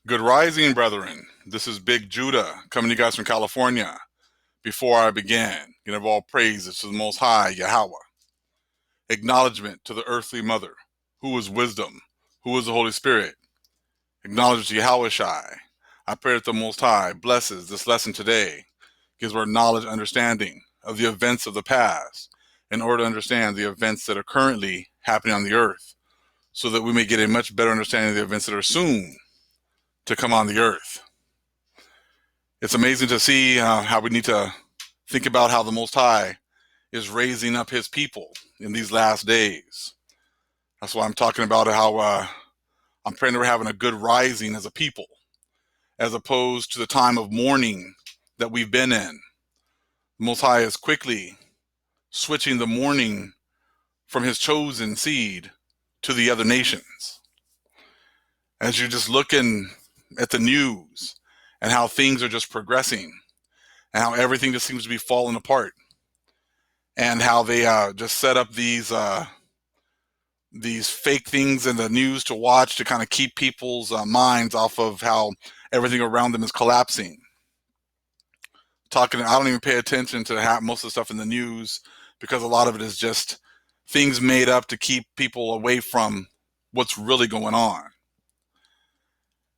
Good rising, brethren. This is Big Judah coming to you guys from California. Before I begin, give all praises to the Most High, Yahweh. Acknowledgement to the earthly mother, who is wisdom, who is the Holy Spirit. Acknowledge Yahweh Shai. I pray that the Most High blesses this lesson today, gives our knowledge and understanding of the events of the past, in order to understand the events that are currently happening on the earth, so that we may get a much better understanding of the events that are soon to come on the earth. It's amazing to see how we need to think about how the Most High is raising up his people in these last days. That's why I'm talking about how I'm praying that we're having a good rising as a people, as opposed to the time of mourning that we've been in. The Most High is quickly switching the mourning from his chosen seed to the other nations. As you're just looking at the news and how things are just progressing and how everything just seems to be falling apart, and how they just set up these fake things in the news to watch to kind of keep people's minds off of how everything around them is collapsing. I don't even pay attention to most of the stuff in the news, because a lot of it is just things made up to keep people away from what's really going on.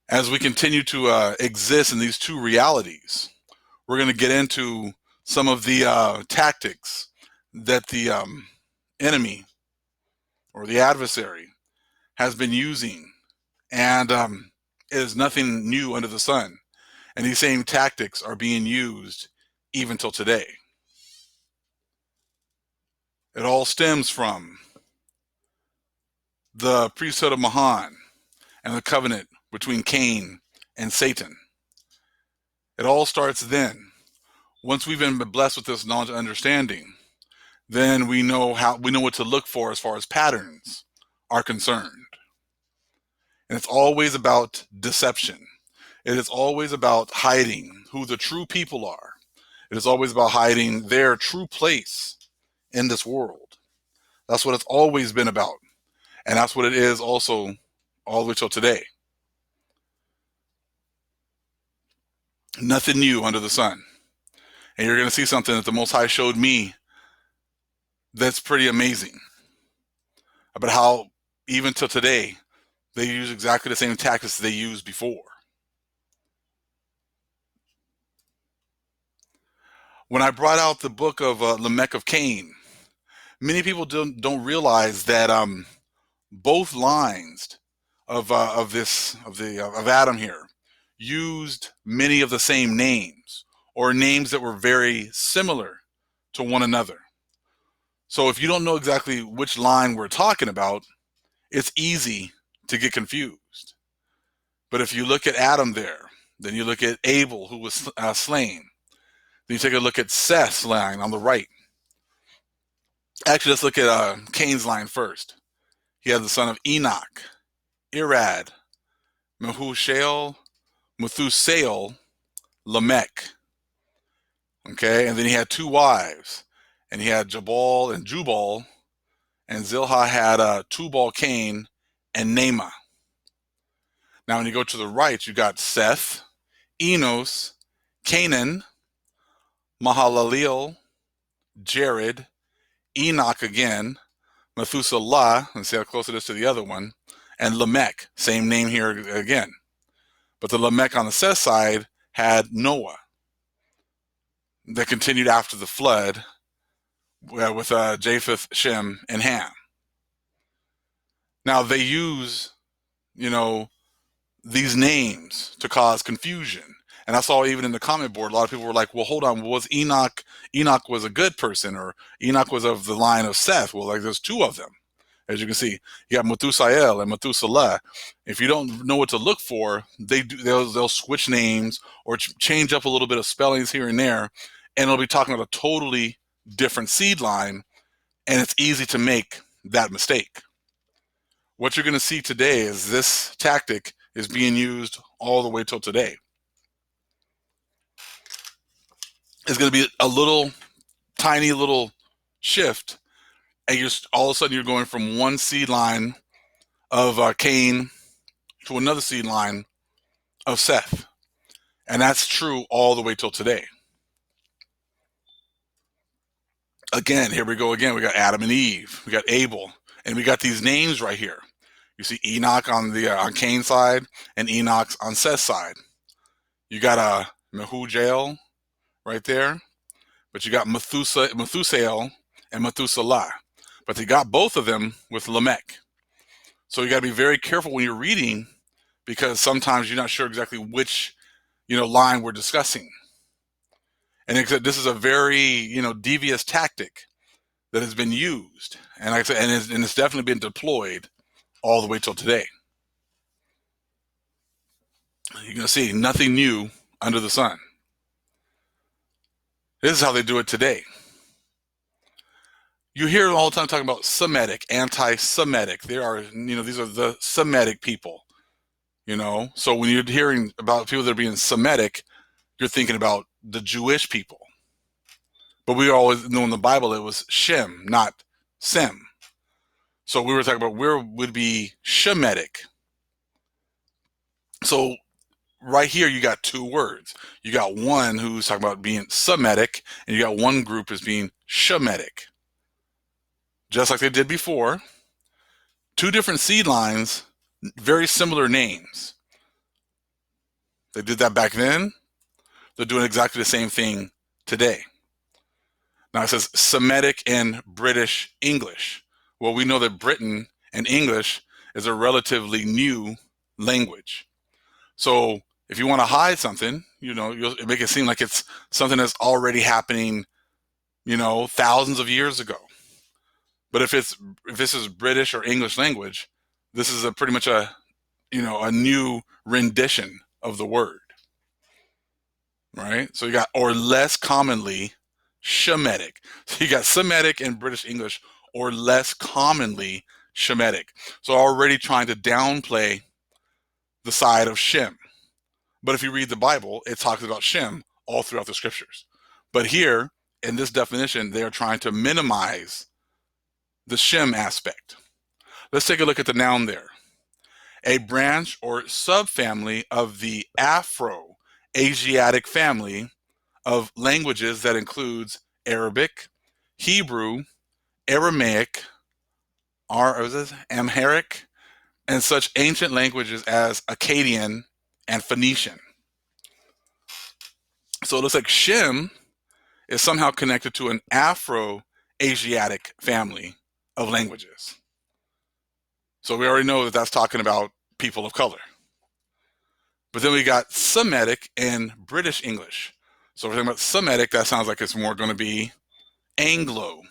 As we continue to exist in these two realities, we're going to get into some of the tactics that the enemy or the adversary has been using, and it is nothing new under the sun. And these same tactics are being used even till today. It all stems from the priesthood of Mahan and the covenant between Cain and Satan. It all starts then. Once we've been blessed with this knowledge and understanding, then we know what to look for as far as patterns are concerned. And it's always about deception. It is always about hiding who the true people are. It is always about hiding their true place in this world. That's what it's always been about. And that's what it is also all the way till today. Nothing new under the sun. And you're going to see something that the Most High showed me that's pretty amazing about how even till today, they use exactly the same tactics they used before. When I brought out the book of Lamech of Cain, many people don't realize that both lines of Adam here used many of the same names, or names that were very similar to one another. So if you don't know exactly which line we're talking about, it's easy to get confused. But if you look at Adam there, then you look at Abel, who was slain. Then you take a look at Seth's line on the right. Actually, let's look at Cain's line first. He had the son of Enoch, Irad, Methusael, Lamech. Okay, and then he had two wives, and he had Jabal and Jubal, and Zilha had Tubal Cain and Naamah. Now, when you go to the right, you got Seth, Enos, Canaan, Mahalaleel, Jared, Enoch again, Methuselah, let's see how close it is to the other one, and Lamech, same name here again. But the Lamech on the Seth side had Noah, that continued after the flood with Japheth, Shem, and Ham. Now, they use, these names to cause confusion. And I saw even in the comment board, a lot of people were like, well, hold on, was Enoch was a good person, or Enoch was of the line of Seth? Well, like, there's two of them. As you can see, you got Methusael and Methuselah. If you don't know what to look for, they'll switch names or change up a little bit of spellings here and there, and it'll be talking about a totally different seed line, and it's easy to make that mistake. What you're going to see today is this tactic is being used all the way till today. It's going to be a little tiny little shift, and all of a sudden you're going from one seed line of Cain to another seed line of Seth. And that's true all the way till today. Again, here we go again. We got Adam and Eve. We got Abel. And we got these names right here. You see Enoch on the on Cain's side and Enoch on Seth's side. You got Mehujael right there. But you got Methusael and Methuselah. But they got both of them with Lamech. So you got to be very careful when you're reading, because sometimes you're not sure exactly which, line we're discussing. And this is a very, devious tactic that has been used. And like I said, and it's definitely been deployed all the way till today. You're going to see nothing new under the sun. This is how they do it today. You hear all the time talking about Semitic, anti-Semitic. These are the Semitic people, So when you're hearing about people that are being Semitic, you're thinking about the Jewish people. But we always know in the Bible it was Shem, not Sem. So we were talking about where would be Shemitic. So right here you got two words. You got one who's talking about being Semitic, and you got one group as being Shemitic. Just like they did before. Two different seed lines, very similar names. They did that back then. They're doing exactly the same thing today. Now it says Semitic and British English. Well, we know that Britain and English is a relatively new language. So if you want to hide something, you'll make it seem like it's something that's already happening, thousands of years ago. But if this is British or English language, this is pretty much a new rendition of the word, right? So you got, or less commonly, Shemitic. So you got Semitic and British English, or less commonly Shemitic. So already trying to downplay the side of Shem. But if you read the Bible, it talks about Shem all throughout the scriptures. But here, in this definition, they are trying to minimize the Shem aspect. Let's take a look at the noun there. A branch or subfamily of the Afro-Asiatic family of languages that includes Arabic, Hebrew, Aramaic, Amharic, and such ancient languages as Akkadian and Phoenician. So it looks like Shem is somehow connected to an Afro-Asiatic family of languages. So we already know that that's talking about people of color. But then we got Semitic and British English. So we're talking about Semitic, that sounds like it's more going to be Anglo.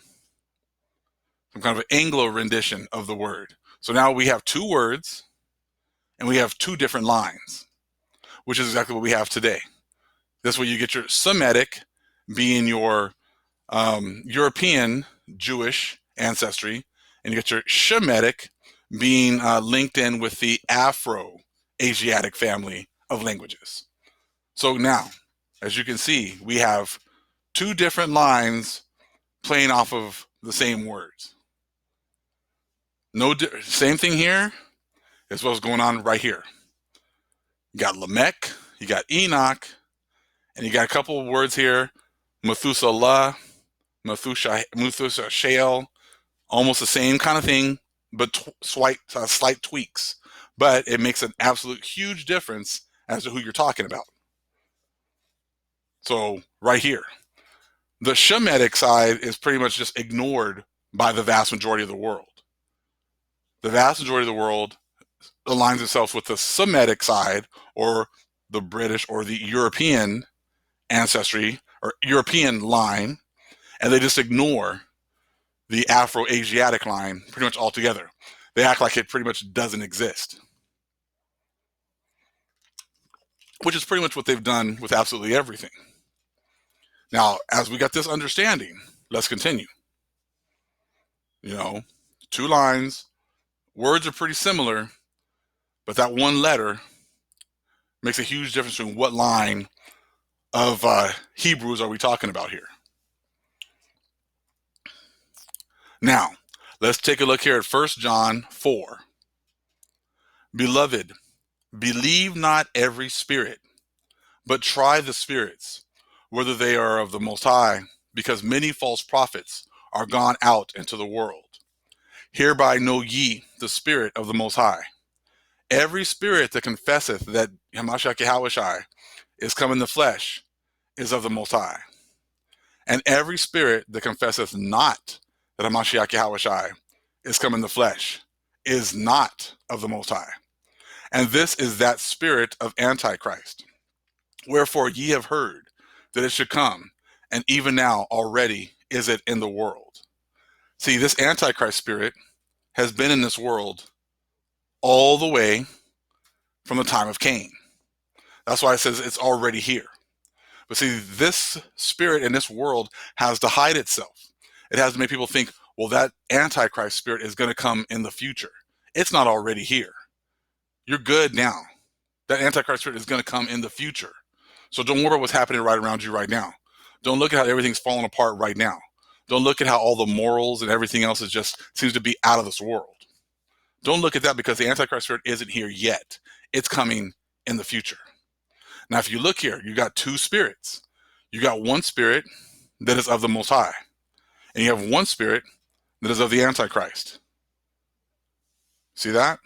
Some kind of an Anglo rendition of the word. So now we have two words and we have two different lines, which is exactly what we have today. This way you get your Semitic being your European Jewish ancestry, and you get your Shemitic being linked in with the Afro-Asiatic family of languages. So now, as you can see, we have two different lines playing off of the same words. Same thing here is what's going on right here. You got Lamech, you got Enoch, and you got a couple of words here, Methuselah, Methusael, almost the same kind of thing, but slight tweaks. But it makes an absolute huge difference as to who you're talking about. So right here, the Shemitic side is pretty much just ignored by the vast majority of the world. The vast majority of the world aligns itself with the Semitic side, or the British or the European ancestry or European line, and they just ignore the Afro-Asiatic line pretty much altogether. They act like it pretty much doesn't exist, which is pretty much what they've done with absolutely everything. Now, as we got this understanding, let's continue. Two lines, words are pretty similar, but that one letter makes a huge difference between what line of Hebrews are we talking about here. Now, let's take a look here at 1 John 4. Beloved, Believe not every spirit, but try the spirits, whether they are of the Most High, because many false prophets are gone out into the world. Hereby know ye the Spirit of the Most High. Every spirit that confesseth that Hamashiach Yahushai is come in the flesh is of the Most High. And every spirit that confesseth not that Hamashiach Yahushai is come in the flesh is not of the Most High. And this is that spirit of antichrist. Wherefore ye have heard that it should come, and even now already is it in the world. See, this antichrist spirit has been in this world all the way from the time of Cain. That's why it says it's already here. But see, this spirit in this world has to hide itself. It has to make people think, well, that antichrist spirit is going to come in the future. It's not already here. You're good now. That antichrist spirit is going to come in the future. So don't worry about what's happening right around you right now. Don't look at how everything's falling apart right now. Don't look at how all the morals and everything else is just seems to be out of this world. Don't look at that, because the antichrist spirit isn't here yet. It's coming in the future. Now, if you look here, you got two spirits. You got one spirit that is of the Most High, and you have one spirit that is of the Antichrist. See that?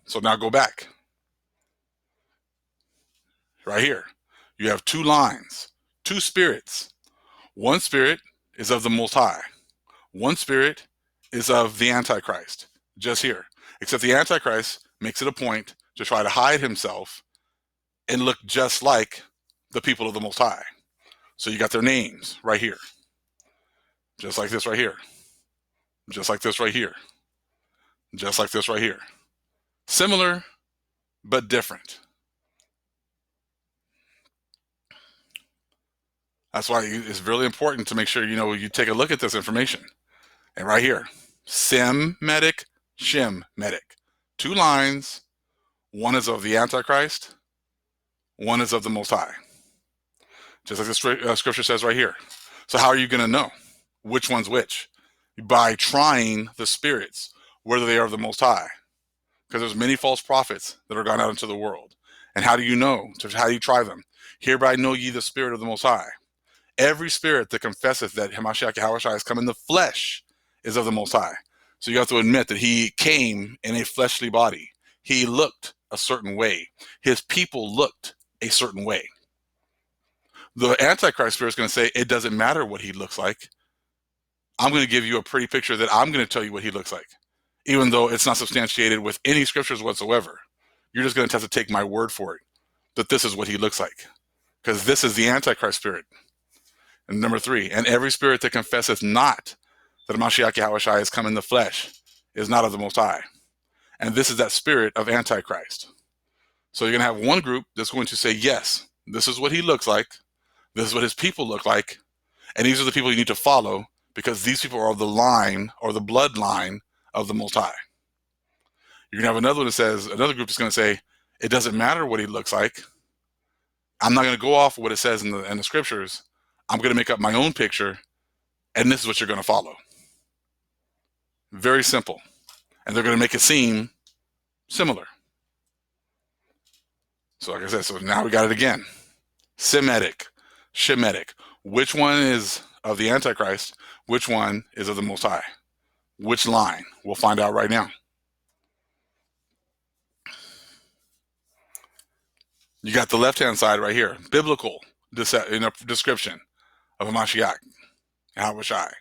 So now go back. Right here, you have two lines, two spirits. One spirit is of the Most High. One spirit is of the Antichrist, just here. Except the Antichrist makes it a point to try to hide himself and look just like the people of the Most High. So you got their names right here. Just like this right here. Just like this right here. Just like this right here. Similar, but different. That's why it's really important to make sure you take a look at this information. And right here, Semitic, Shemitic. Two lines. One is of the Antichrist. One is of the Most High. Just like the scripture says right here. So how are you going to know which one's which? By trying the spirits, whether they are of the Most High. Because there's many false prophets that are gone out into the world. And how do you know? How do you try them? Hereby know ye the Spirit of the Most High. Every spirit that confesseth that Hamashiach Yahushua has come in the flesh is of the Most High. So you have to admit that he came in a fleshly body. He looked a certain way. His people looked a certain way. The Antichrist spirit is going to say, it doesn't matter what he looks like. I'm going to give you a pretty picture that I'm going to tell you what he looks like, even though it's not substantiated with any scriptures whatsoever. You're just going to have to take my word for it, that this is what he looks like, because this is the Antichrist spirit. And number 3, and every spirit that confesseth not that Mashiach Yahushua has come in the flesh is not of the Most High. And this is that spirit of Antichrist. So you're going to have one group that's going to say, yes, this is what he looks like. This is what his people look like. And these are the people you need to follow, because these people are of the line or the bloodline of the Most High. You're going to have another one that says, another group that's going to say, it doesn't matter what he looks like. I'm not going to go off what it says in the scriptures. I'm going to make up my own picture, and this is what you're going to follow. Very simple. And they're going to make it seem similar. So like I said, so now we got it again. Semitic, Shemitic. Which one is of the Antichrist? Which one is of the Most High? Which line? We'll find out right now. You got the left-hand side right here. Biblical description of a Mashiach, Yahushai.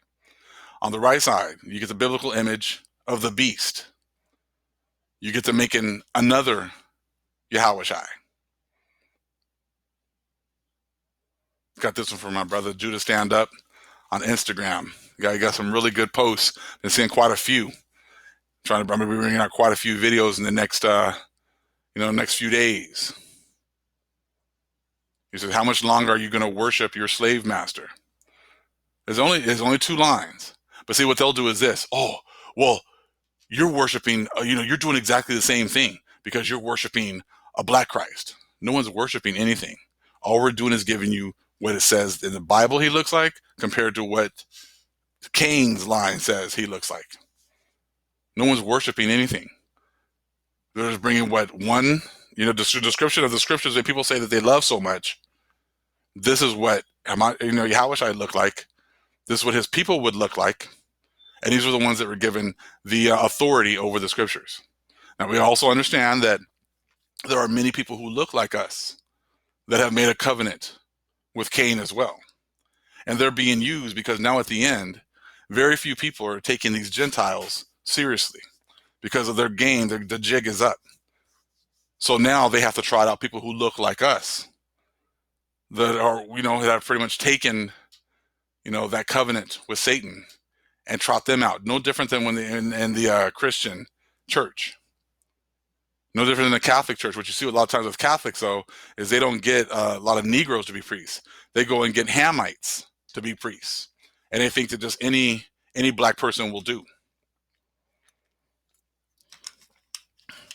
On the right side, you get the biblical image of the beast. You get to making another Yahushai. Got this one from my brother Judah Stand Up on Instagram. You got some really good posts. Been seeing quite a few. I'm going to be bringing out quite a few videos in the next, next few days. He says, "How much longer are you going to worship your slave master?" There's only 2 lines. But see, what they'll do is this. Oh, well, you're worshiping. You're doing exactly the same thing because you're worshiping a black Christ. No one's worshiping anything. All we're doing is giving you what it says in the Bible he looks like compared to what Cain's line says he looks like. No one's worshiping anything. They're just bringing what one The description of the scriptures that people say that they love so much. This is what Yahweh looked like. This is what his people would look like. And these were the ones that were given the authority over the scriptures. Now, we also understand that there are many people who look like us that have made a covenant with Cain as well. And they're being used because now at the end, very few people are taking these Gentiles seriously because of their game. The jig is up. So now they have to trot out people who look like us that are, that have pretty much taken, that covenant with Satan and trot them out. No different than when in the Christian church. No different than the Catholic Church. What you see a lot of times with Catholics, though, is they don't get a lot of Negroes to be priests. They go and get Hamites to be priests, and they think that just any black person will do.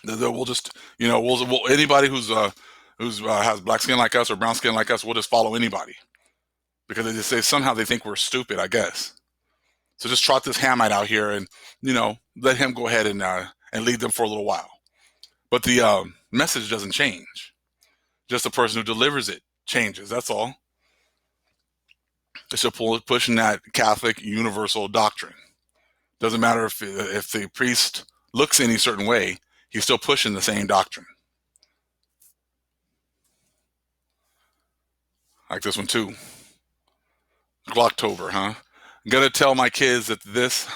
We'll just, anybody who's has black skin like us or brown skin like us, we'll just follow anybody because they just say somehow they think we're stupid, I guess. So just trot this Hamite out here and let him go ahead and lead them for a little while. But the message doesn't change. Just the person who delivers it changes. That's all. It's just pushing that Catholic universal doctrine. Doesn't matter if the priest looks any certain way, he's still pushing the same doctrine. Like this one too. Glocktober, huh? I'm going to tell my kids that this,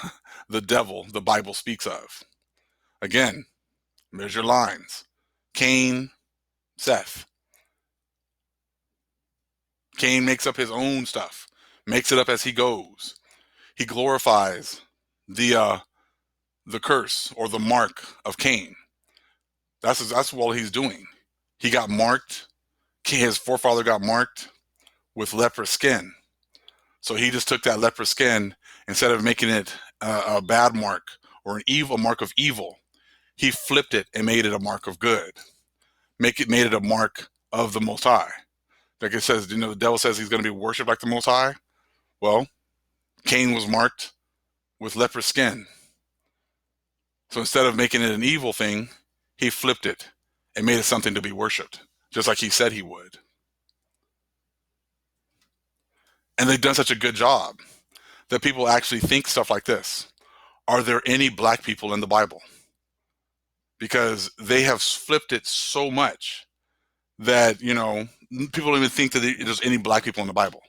the devil, the Bible speaks of. Again, measure lines. Cain, Seth. Cain makes up his own stuff, makes it up as he goes. He glorifies the curse or the mark of Cain. That's what he's doing. He got marked. His forefather got marked with leprous skin. So he just took that leprous skin, instead of making it a bad mark or a mark of evil, he flipped it and made it a mark of good. Made it a mark of the Most High. Like it says, the devil says he's going to be worshipped like the Most High. Well, Cain was marked with leprous skin. So instead of making it an evil thing, he flipped it and made it something to be worshipped, just like he said he would. And they've done such a good job that people actually think stuff like this. Are there any black people in the Bible? Because they have flipped it so much that, people don't even think that there's any black people in the Bible,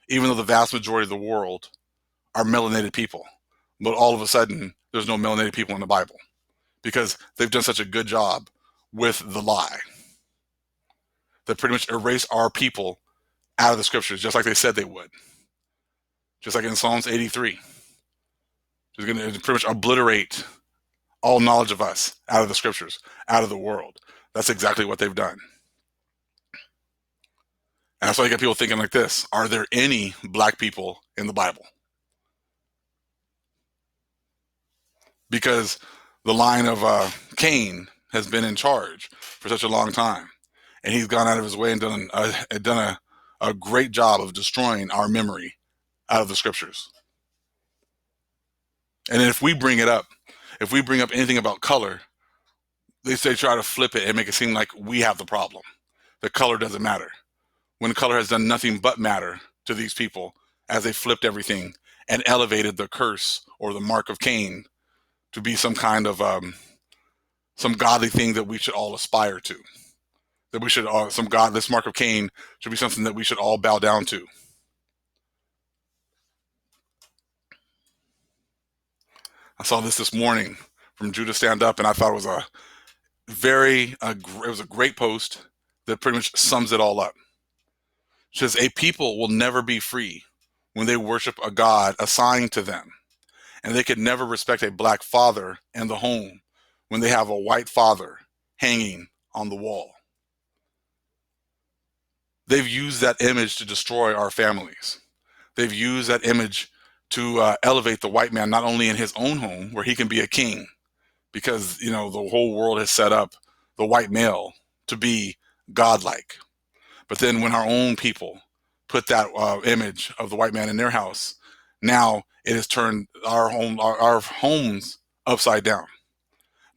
even though the vast majority of the world are melanated people. But all of a sudden, there's no melanated people in the Bible because they've done such a good job with the lie. They pretty much erase our people out of the scriptures, just like they said they would. Just like in Psalms 83. They're going to pretty much obliterate all knowledge of us out of the scriptures, out of the world. That's exactly what they've done. And that's why you got people thinking like this. Are there any black people in the Bible? Because the line of Cain has been in charge for such a long time. And he's gone out of his way and done a great job of destroying our memory out of the scriptures. And then if we bring up anything about color, they try to flip it and make it seem like we have the problem. The color doesn't matter. When color has done nothing but matter to these people as they flipped everything and elevated the curse or the mark of Cain to be some kind of some godly thing that we should all aspire to. That we should this mark of Cain should be something that we should all bow down to. I saw this morning from Judah Stand Up, and I thought it was a great post that pretty much sums it all up. It says, a people will never be free when they worship a God assigned to them, and they could never respect a black father in the home when they have a white father hanging on the wall. They've used that image to destroy our families. They've used that image to elevate the white man, not only in his own home where he can be a king, because the whole world has set up the white male to be godlike. But then when our own people put that image of the white man in their house, now it has turned our homes upside down.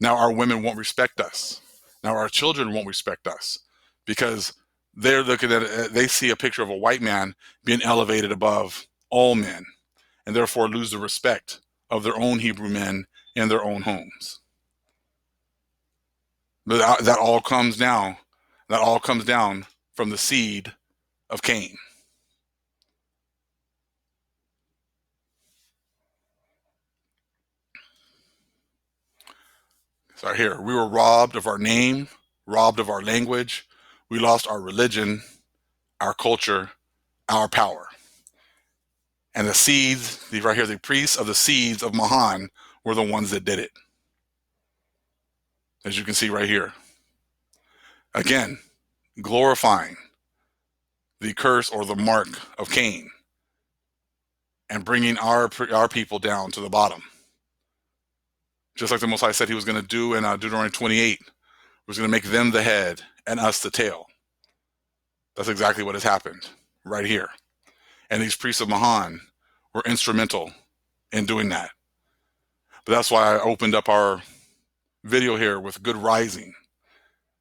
Now our women won't respect us. Now our children won't respect us because they're looking at they see a picture of a white man being elevated above all men, and therefore lose the respect of their own Hebrew men in their own homes. But that all comes down. That all comes down from the seed of Cain. So here, we were robbed of our name, robbed of our language. We lost our religion, our culture, our power. And the seeds, right here, the priests of the seeds of Mahan were the ones that did it. As you can see right here. Again, glorifying the curse or the mark of Cain and bringing our people down to the bottom. Just like the Most High said he was going to do in Deuteronomy 28, he was going to make them the head and us the tail. That's exactly what has happened right here. And these priests of Mahan were instrumental in doing that. But that's why I opened up our video here with good rising,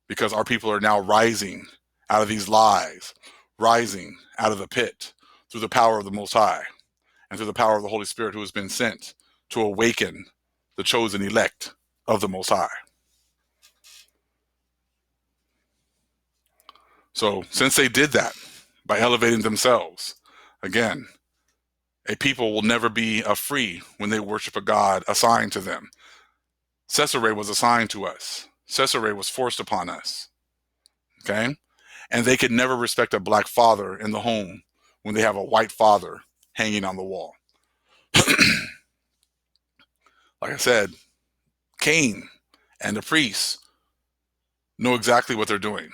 because our people are now rising out of these lies, rising out of the pit through the power of the Most High and through the power of the Holy Spirit who has been sent to awaken the chosen elect of the Most High. So since they did that by elevating themselves, again, a people will never be free when they worship a God assigned to them. Caesarea was assigned to us. Caesarea was forced upon us. Okay? And they could never respect a black father in the home when they have a white father hanging on the wall. Like I said, Cain and the priests know exactly what they're doing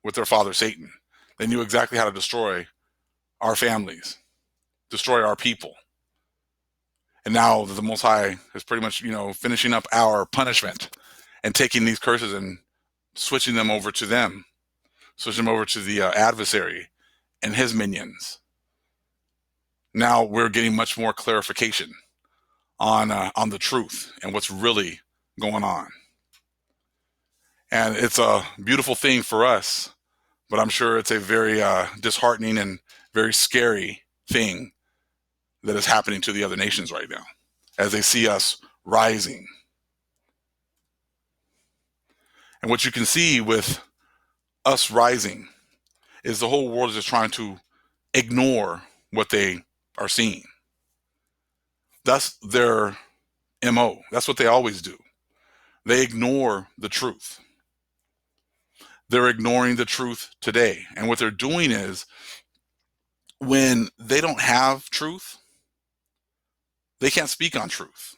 with their father Satan. They knew exactly how to destroy our families, destroy our people. And now the Most High is pretty much, finishing up our punishment and taking these curses and switching them over to them, switching them over to the adversary and his minions. Now we're getting much more clarification on the truth and what's really going on. And it's a beautiful thing for us, but I'm sure it's a very disheartening and very scary thing that is happening to the other nations right now as they see us rising. And what you can see with us rising is the whole world is just trying to ignore what they are seeing. That's their MO. That's what they always do. They ignore the truth. They're ignoring the truth today. And what they're doing is, when they don't have truth, they can't speak on truth.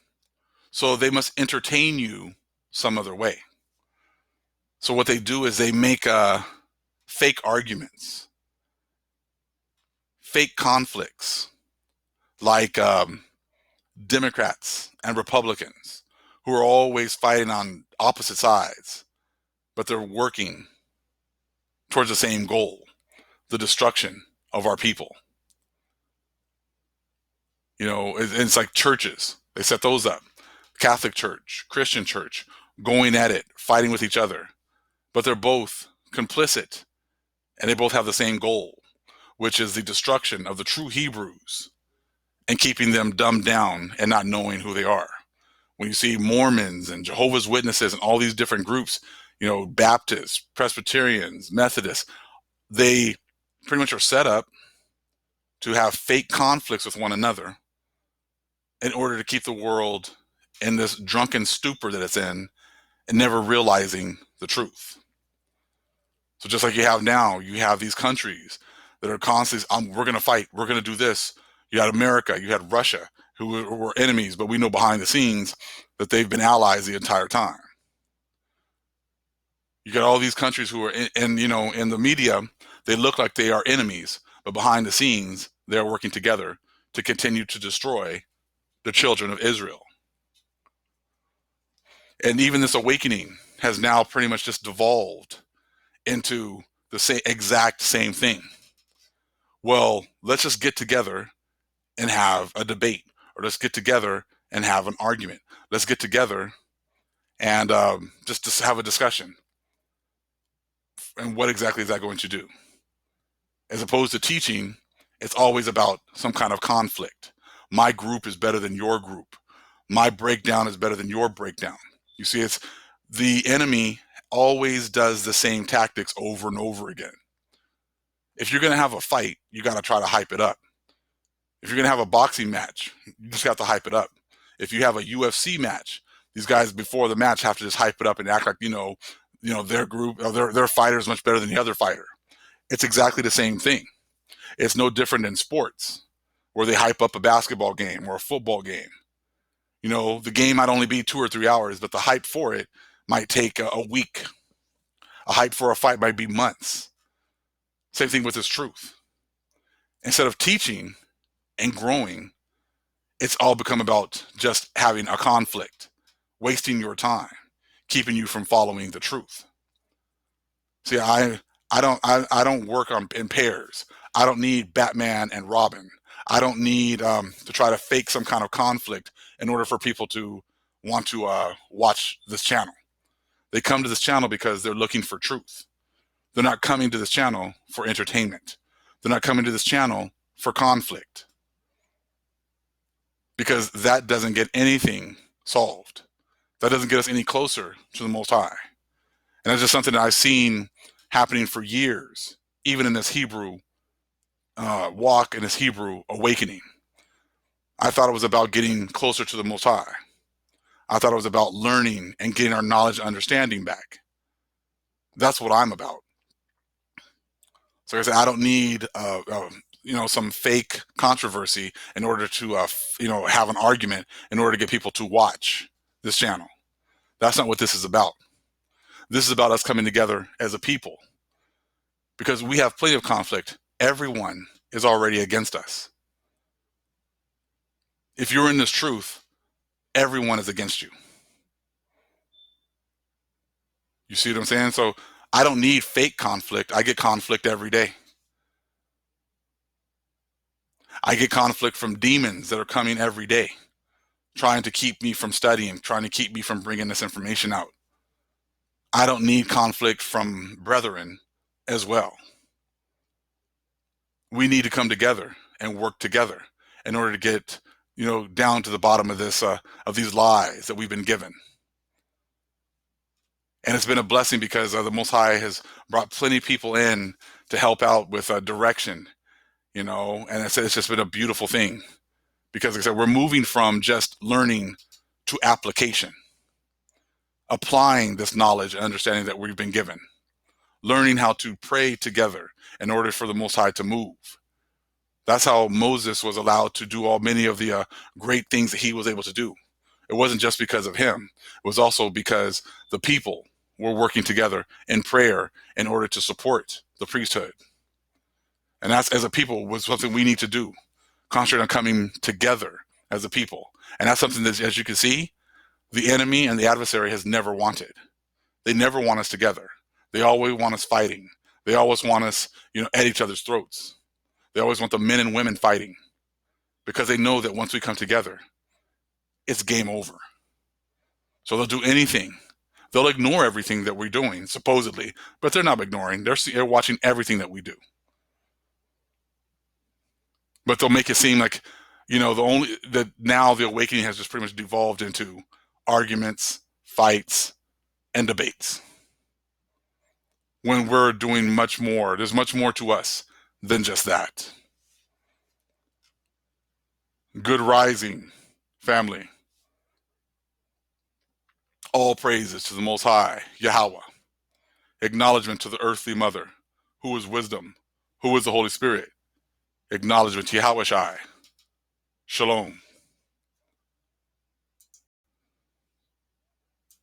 So they must entertain you some other way. So what they do is they make fake arguments, fake conflicts, like Democrats and Republicans who are always fighting on opposite sides, but they're working towards the same goal, the destruction of our people. It's like churches. They set those up. Catholic Church, Christian Church, going at it, fighting with each other. But they're both complicit, and they both have the same goal, which is the destruction of the true Hebrews and keeping them dumbed down and not knowing who they are. When you see Mormons and Jehovah's Witnesses and all these different groups, Baptists, Presbyterians, Methodists, they pretty much are set up to have fake conflicts with one another in order to keep the world in this drunken stupor that it's in and never realizing the truth. So just like you have now, you have these countries that are constantly, we're going to fight, we're going to do this. You had America, you had Russia, who were enemies, but we know behind the scenes that they've been allies the entire time. You got all these countries who are in the media, they look like they are enemies, but behind the scenes, they're working together to continue to destroy the children of Israel. And even this awakening has now pretty much just devolved into the exact same thing. Well, let's just get together and have a debate, or let's get together and have an argument. Let's get together and just have a discussion. And what exactly is that going to do? As opposed to teaching, it's always about some kind of conflict. My group is better than your group. My breakdown is better than your breakdown. You see, it's the enemy always does the same tactics over and over again. If you're going to have a fight, you got to try to hype it up. If you're going to have a boxing match, you just have to hype it up. If you have a UFC match, these guys before the match have to just hype it up and act like, their group, or their fighter is much better than the other fighter. It's exactly the same thing. It's no different than sports where they hype up a basketball game or a football game. The game might only be 2 or 3 hours, but the hype for it might take a week. A hype for a fight might be months. Same thing with this truth. Instead of teaching and growing, it's all become about just having a conflict, wasting your time, keeping you from following the truth. See, I don't work in pairs. I don't need Batman and Robin. I don't need to try to fake some kind of conflict in order for people to want to watch this channel. They come to this channel because they're looking for truth. They're not coming to this channel for entertainment. They're not coming to this channel for conflict, because that doesn't get anything solved. That doesn't get us any closer to the Most High. And that's just something that I've seen happening for years, even in this Hebrew walk, in this Hebrew awakening. I thought it was about getting closer to the Most High. I thought it was about learning and getting our knowledge and understanding back. That's what I'm about. So like I said, I don't need some fake controversy in order to have an argument in order to get people to watch this channel. That's not what this is about. This is about us coming together as a people, because we have plenty of conflict. Everyone is already against us. If you're in this truth, everyone is against you. You see what I'm saying? So I don't need fake conflict. I get conflict every day. I get conflict from demons that are coming every day, trying to keep me from studying, trying to keep me from bringing this information out. I don't need conflict from brethren as well. We need to come together and work together in order to get, down to the bottom of this, of these lies that we've been given. And it's been a blessing because the Most High has brought plenty of people in to help out with direction, and it's just been a beautiful thing, because like I said, we're moving from just learning to application, applying this knowledge and understanding that we've been given, learning how to pray together in order for the Most High to move. That's how Moses was allowed to do many of the great things that he was able to do. It wasn't just because of him. It was also because the people were working together in prayer in order to support the priesthood. And that's, as a people, was something we need to do. Concentrate on coming together as a people. And that's something that, as you can see, the enemy and the adversary has never wanted. They never want us together. They always want us fighting. They always want us, at each other's throats. They always want the men and women fighting, because they know that once we come together, it's game over. So they'll do anything. They'll ignore everything that we're doing, supposedly, but they're not ignoring. They're watching everything that we do. But they'll make it seem like, now the awakening has just pretty much devolved into arguments, fights, and debates. When we're doing much more, there's much more to us than just that. Good rising, family. All praises to the Most High, Yahweh. Acknowledgement to the earthly mother, who is wisdom, who is the Holy Spirit. Acknowledgement to Yahweh Shai. Shalom.